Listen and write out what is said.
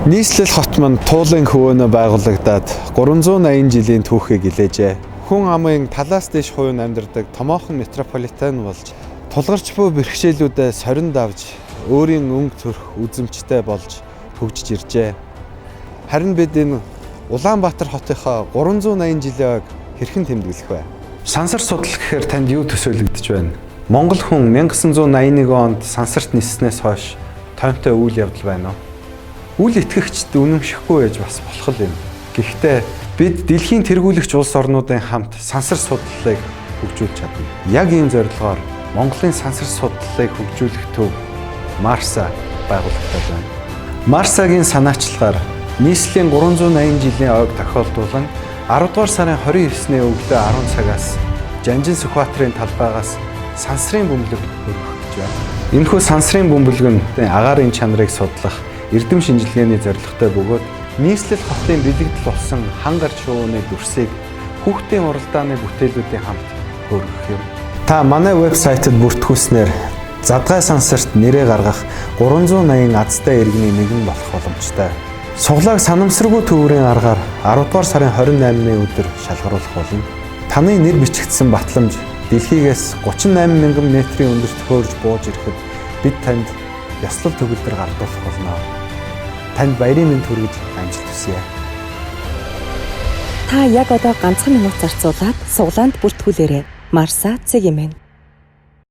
Нийслэл хот манд туулын хөвөөнө байгуулагдаад 380 жилийн түүхийг илээжээ. Хүн амын талаас дэш хуйн амьдардаг томоохон метрополитен болж, тулгарч буй бэрхшээлүүдэд сорин давж, өөрийн өнгө төрх үзэмжтэй болж хөгжиж иржээ. Харин бид энэ Улаанбаатар хотынхоо 380 жилийн хэрхэн тэмдэглэх вэ? Сансар судал гэхээр танд юу төсөөлөгдөж байна? Монгол хүн 1981 онд сансарт ниснээс хойш тоймтой үйл явдал байна уу? Үл итгэгчд үнэмшихгүй байж бас болох юм. Гэхдээ бид дэлхийн тэргүүлэгч улс орнуудын хамт сансар судлалыг хөгжүүлж чадна. Яг ийм зорилгоор Монголын сансар судлалыг хөгжүүлэх төв Марса байгуулагдсан байна. Марсагийн санаачлагаар нийслэлийн 380 жилийн ойг тохиолдуулан 10 дугаар сарын 29-ний өглөө 10 цагаас Жанжин Сүхбаатарын талбайгаас сансрын бөмбөлөг өргөх гэж байна. Энэхүү сансрын бөмбөлөг нь агаарын чанарыг судлах эрдэм шинжилгээний зорилготой бөгөөд нийслэл хотын бэлэгдэл болсон хан гарч шувууны дүрсийг хүүхдийн уралдааны бүтээлүүдийн хамт хөргөх юм. Та манай вебсайтад бүртгүүлснээр задгай сансарт нэрээ гаргах 380 азтай иргэний нэгэн болох боломжтой. Суглааг санамсаргүй төвөрийн аргаар 10 дугаар сарын 28-ны өдөр шалгаруулах болно. Таны нэр бичигдсэн батламж дэлхийгээс 38 мянган метрийн өндөрт хөөрж бууж ирэхэд бид танд ёслол төгөлдөр гардуулах болно. Танд баярын мэнд хүргэж амжилт хүсье. Та яг одоо ганцхан минут зарцуулаад суглаанд бүртгүүлээрэй. Марса ЦГМ